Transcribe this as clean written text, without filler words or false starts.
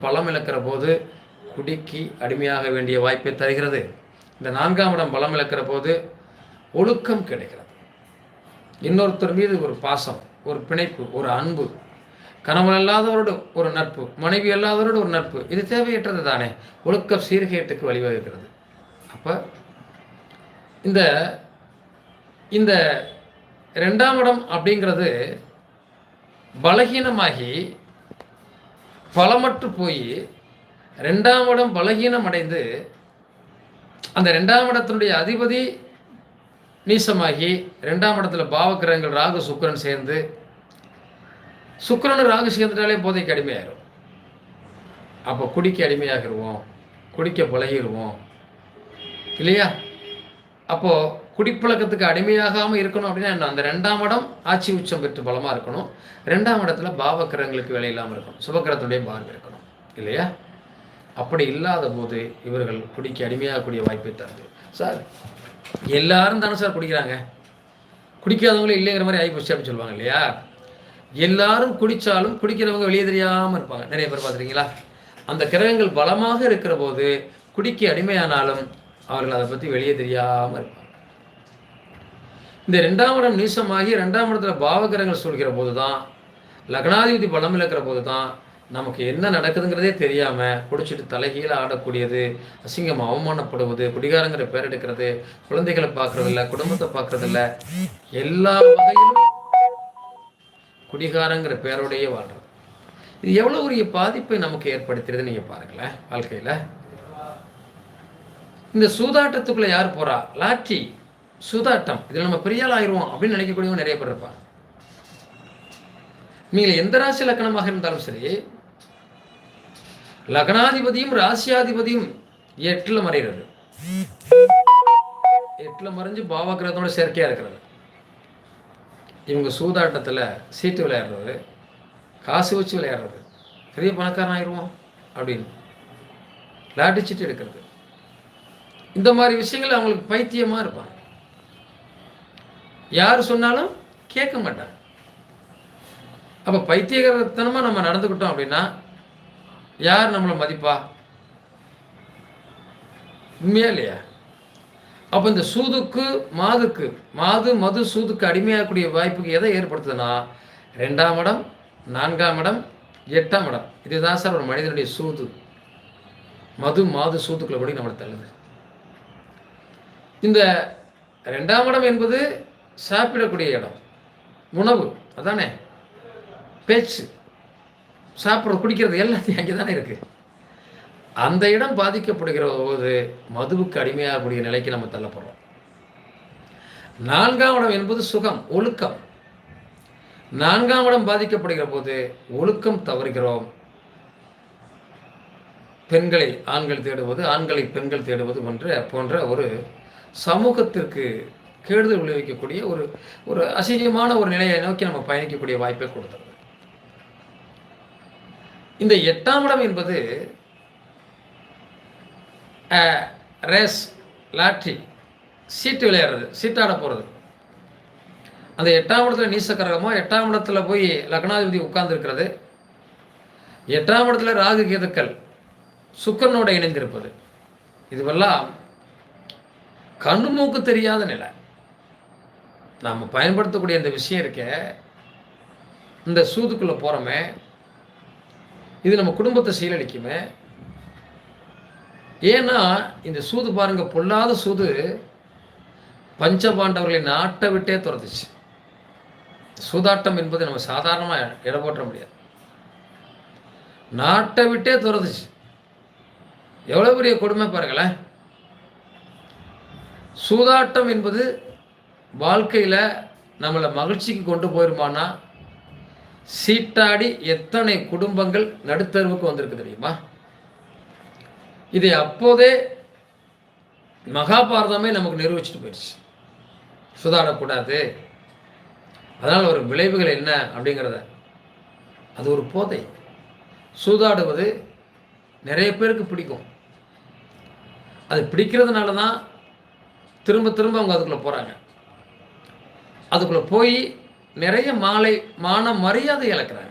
பலம் இழக்கிற போது குடிக்கு அடிமையாக வேண்டிய வாய்ப்பை தருகிறது. இந்த 4ஆம் இடம் பலம் இழக்கிற போது ஒழுக்கம் கிடைக்கிறது. இன்னொருத்தர் மீது ஒரு பாசம், ஒரு பிணைப்பு, ஒரு அன்பு, கணவன் அல்லாதவரோடு ஒரு நட்பு, மனைவி அல்லாதவரோடு ஒரு நட்பு, இது தேவையற்றது தானே. ஒழுக்க சீர்கேட்டுக்கு வழிவகுக்கிறது. அப்போ இந்த இந்த 2ஆம் இடம் அப்படிங்கிறது பலகீனமாகி பலமற்று போய் 2ஆம் இடம் பலகீனம் அடைந்து அந்த 2ஆம் இடத்தினுடைய அதிபதி நீசமாகி 2ஆம் இடத்துல பாவக்கிரகங்கள் ராகு சுக்கிரன் சேர்ந்து, சுக்கிரனு ராகு சேர்ந்துட்டாலே போதைக்கு அடிமையாயிரும். அப்போ குடிக்க அடிமையாகிடுவோம், குடிக்க பழகிடுவோம் இல்லையா? அப்போது குடிப்பழக்கத்துக்கு அடிமையாகாமல் இருக்கணும் அப்படின்னா அந்த 2ஆம் இடம் ஆட்சி உச்சம் பெற்று பலமாக இருக்கணும். 2ஆம் இடத்துல பாவக்கிரகங்களுக்கு வேலை இல்லாமல் இருக்கணும், சுபக்கிரகத்துடைய பார்வை இருக்கணும் இல்லையா? அப்படி இல்லாத போது இவர்கள் குடிக்க அடிமையாகக்கூடிய வாய்ப்பை தருது. சார் எல்லாரும் தானே சார் குடிக்கிறாங்க, குடிக்காதவங்களே இல்லைங்கிற மாதிரி ஆகிப்போச்சு அப்படின்னு சொல்லுவாங்க இல்லையா? எல்லாரும் குடித்தாலும் குடிக்கிறவங்க வெளியே தெரியாமல் இருப்பாங்க. நிறைய பேர் பார்த்துருக்கீங்களா? அந்த கிரகங்கள் பலமாக இருக்கிற போது குடிக்க அடிமையானாலும் அவர்கள் அதை பற்றி வெளியே தெரியாமல் இருப்பாங்க. இந்த 2ஆம் இடம் நீசமாகி 2ஆம் இடத்துல பாவகிரகங்கள் சொல்கிற போது தான், லக்னாதிபதி பலம் இழக்கிற போது தான் நமக்கு என்ன நடக்குதுங்கிறதே தெரியாமல் குடிச்சிட்டு தலைகீழ ஆடக்கூடியது, அசிங்கம் அவமானப்படுவது, குடிகாரங்கிற பேர் எடுக்கிறது, குழந்தைகளை பார்க்கறதில்ல, குடும்பத்தை பார்க்கறதில்ல, எல்லா வகையிலும் குடிகாரங்கிற பேரோடையே வாழ்றது. இது எவ்வளோ ஒரு பாதிப்பை நமக்கு ஏற்படுத்துறது நீங்கள் பாருங்களேன் வாழ்க்கையில். இந்த சூதாட்டத்துக்குள்ளே யார் போகிறா? லாட்ரி, சூதாட்டம், இதில் நம்ம பெரிய ஆள் ஆயிடுவோம் அப்படின்னு நினைக்கக்கூடியவங்க நிறைய பேர் இருப்பாங்க. நீங்கள் எந்த ராசி லக்கணமாக இருந்தாலும் சரி, லக்னாதிபதியும் ராசியாதிபதியும் 8ல் மறைகிறது, 8ல் மறைஞ்சு பாவகிரகத்தோட சேர்க்கையாக இருக்கிறது. இவங்க சூதாட்டத்தில் சீட்டு விளையாடுறது, காசு வச்சு விளையாடுறது, பெரிய பணக்காரன் ஆயிடுவோம் அப்படின்னு லாட்டி சீட்டு எடுக்கிறது, இந்த மாதிரி விஷயங்கள் அவங்களுக்கு பைத்தியமாக இருப்பாங்க. யார் சொன்னாலும் கேட்க மாட்டாங்க. அப்போ பைத்தியகரத்தனமாக நம்ம நடந்துக்கிட்டோம் அப்படின்னா யார் நம்மளை மதிப்பா? உண்மையா இல்லையா? அப்போ இந்த சூதுக்கு மாதுக்கு, மது சூதுக்கு அடிமையாகக்கூடிய வாய்ப்புக்கு எதை ஏற்படுத்துதுன்னா 2ஆம் இடம், 4ஆம் இடம், 8ஆம் இடம். இதுதான் சார் ஒரு மனிதனுடைய சூது. மாது சூதுக்குள்ள கூட நம்மளை தள்ளுது. இந்த 2ஆம் இடம் என்பது சாப்பிடக்கூடிய இடம், உணவு, அதானே, பேச்சு, சாப்பிட்றது, குடிக்கிறது எல்லாத்தையும் அங்கே தானே இருக்குது. அந்த இடம் பாதிக்கப்படுகிற போது மதுவுக்கு அடிமையாகக்கூடிய நிலைக்கு நம்ம தள்ளப்படுறோம். 4ஆம் இடம் என்பது சுகம், ஒழுக்கம். 4ஆம் இடம் பாதிக்கப்படுகிற போது ஒழுக்கம் தவறுகிறோம். பெண்களை ஆண்கள் தேடுவது, ஆண்களை பெண்கள் தேடுவது போன்ற ஒரு சமூகத்திற்கு கெடுதல் விளைவிக்கக்கூடிய ஒரு அசிங்கமான ஒரு நிலையை நோக்கி நம்ம பயணிக்கக்கூடிய வாய்ப்பை கொடுத்தது. இந்த 8ஆம் இடம் என்பது ரேஸ், லாட்ரி, சீட்டு விளையாடுறது, சீட்டாட போகிறது. அந்த 8ஆம் இடத்துல நீசக்கரகமோ, 8ஆம் இடத்துல போய் லக்னாதிபதி உட்கார்ந்து இருக்கிறது, 8ஆம் இடத்துல ராகு கேதுக்கள் சுக்கரனோட இணைந்திருப்பது, இதுவெல்லாம் கண்ணு மூக்கு தெரியாத நிலை. நாம் பயன்படுத்தக்கூடிய இந்த விஷயம் இருக்க, இந்த சூதுக்குள்ளே போகிறோமே, இது நம்ம குடும்பத்தை சீரழிக்குமே. ஏன்னா இந்த சூது பாருங்க, பொல்லாத சூது பஞ்சபாண்டவர்களை நாட்டை விட்டே துரத்துச்சு. சூதாட்டம் என்பது நம்ம சாதாரணமாக இட போட்ட முடியாது, நாட்டை விட்டே துரத்துச்சு. எவ்வளோ பெரிய கொடுமை பாருங்களேன். சூதாட்டம் என்பது வாழ்க்கையில் நம்மளை மகிழ்ச்சிக்கு கொண்டு போயிருமானா, சீட்டாடி எத்தனை குடும்பங்கள் நடுத்தருவுக்கு வந்திருக்கு தெரியுமா? இதை அப்போதே மகாபாரதமே நமக்கு நிரூபிச்சுட்டு போயிடுச்சு, சூதாடக்கூடாது. அதனால் ஒரு விளைவுகள் என்ன அப்படிங்கிறத, அது ஒரு போதை. சூதாடுவது நிறைய பேருக்கு பிடிக்கும். அது பிடிக்கிறதுனால தான் திரும்ப திரும்ப அவங்க அதுக்குள்ளே போகிறாங்க. அதுக்குள்ளே போய் நிறைய மான மரியாதை இழக்கிறாங்க.